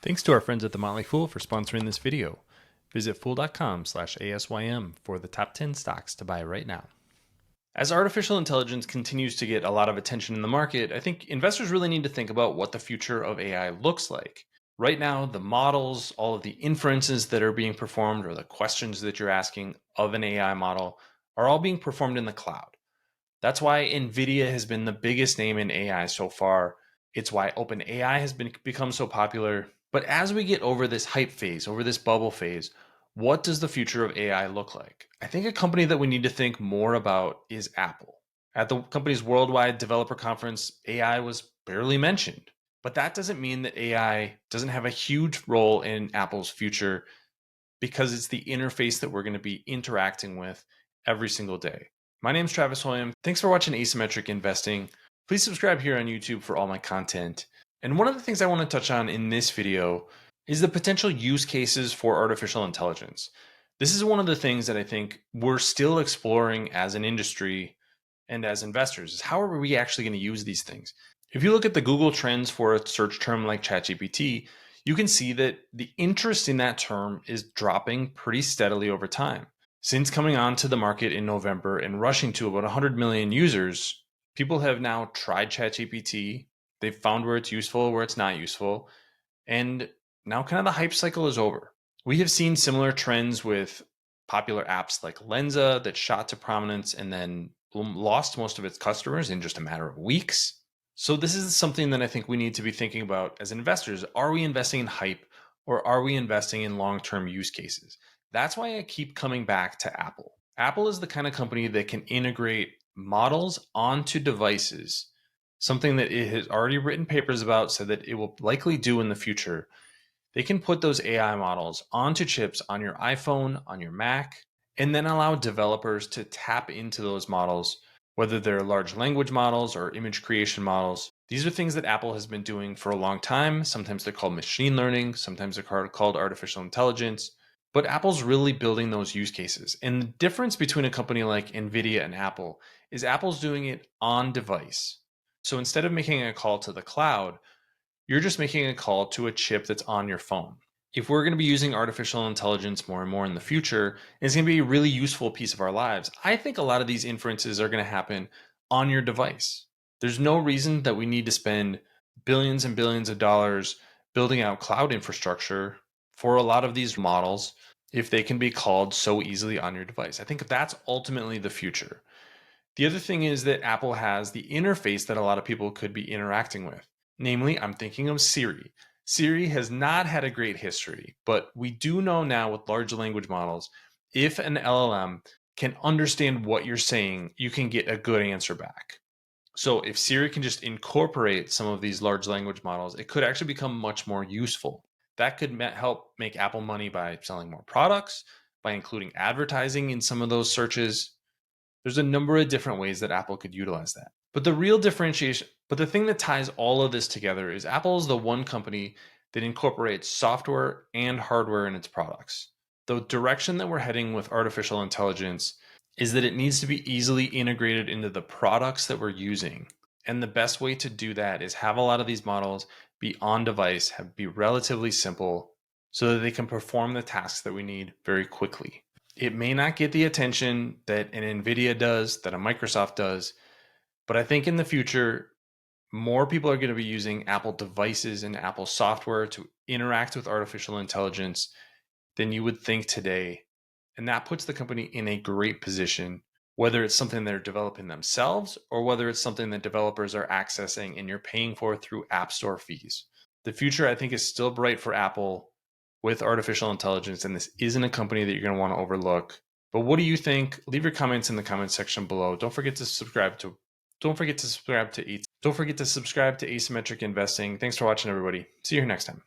Thanks to our friends at The Motley Fool for sponsoring this video. Visit fool.com/ASYM for the top 10 stocks to buy right now. As artificial intelligence continues to get a lot of attention in the market, I think investors really need to think about what the future of AI looks like. Right now, the models, all of the inferences that are being performed, or the questions that you're asking of an AI model, are all being performed in the cloud. That's why NVIDIA has been the biggest name in AI so far. It's why OpenAI has become so popular. But as we get over this hype phase, over this bubble phase, what does the future of AI look like? I think a company that we need to think more about is Apple. At the company's worldwide developer conference, AI was barely mentioned. But that doesn't mean that AI doesn't have a huge role in Apple's future because it's the interface that we're going to be interacting with every single day. My name is Travis Hoyam. Thanks for watching Asymmetric Investing. Please subscribe here on YouTube for all my content. And one of the things I want to touch on in this video is the potential use cases for artificial intelligence. This is one of the things that I think we're still exploring as an industry and as investors is how are we actually going to use these things? If you look at the Google trends for a search term like ChatGPT, you can see that the interest in that term is dropping pretty steadily over time. Since coming onto the market in November and rushing to about 100 million users, people have now tried ChatGPT. They've found where it's useful, where it's not useful. And now kind of the hype cycle is over. We have seen similar trends with popular apps like Lensa that shot to prominence and then lost most of its customers in just a matter of weeks. So this is something that I think we need to be thinking about as investors. Are we investing in hype or are we investing in long-term use cases? That's why I keep coming back to Apple. Apple is the kind of company that can integrate models onto devices, something that it has already written papers about, so that it will likely do in the future. They can put those AI models onto chips on your iPhone, on your Mac, and then allow developers to tap into those models, whether they're large language models or image creation models. These are things that Apple has been doing for a long time. Sometimes they're called machine learning, sometimes they're called artificial intelligence. But Apple's really building those use cases. And the difference between a company like NVIDIA and Apple is Apple's doing it on device. So instead of making a call to the cloud, you're just making a call to a chip that's on your phone. If we're going to be using artificial intelligence more and more in the future, it's going to be a really useful piece of our lives. I think a lot of these inferences are going to happen on your device. There's no reason that we need to spend billions and billions of dollars building out cloud infrastructure for a lot of these models if they can be called so easily on your device. I think that's ultimately the future. The other thing is that Apple has the interface that a lot of people could be interacting with. Namely, I'm thinking of Siri. Siri has not had a great history, but we do know now with large language models, if an LLM can understand what you're saying, you can get a good answer back. So if Siri can just incorporate some of these large language models, it could actually become much more useful. That could help make Apple money by selling more products, by including advertising in some of those searches. There's a number of different ways that Apple could utilize that. But the real differentiation, but the thing that ties all of this together is Apple is the one company that incorporates software and hardware in its products. The direction that we're heading with artificial intelligence is that it needs to be easily integrated into the products that we're using. And the best way to do that is have a lot of these models be on device, be relatively simple so that they can perform the tasks that we need very quickly. It may not get the attention that an NVIDIA does, that a Microsoft does, but I think in the future, more people are going to be using Apple devices and Apple software to interact with artificial intelligence than you would think today. And that puts the company in a great position, whether it's something they're developing themselves or whether it's something that developers are accessing and you're paying for through App Store fees. The future, I think, is still bright for Apple with artificial intelligence, and this isn't a company that you're going to want to overlook. But what do you think? Leave your comments in the comment section below. Don't forget to subscribe to Asymmetric Investing. Thanks for watching, everybody. See you here next time.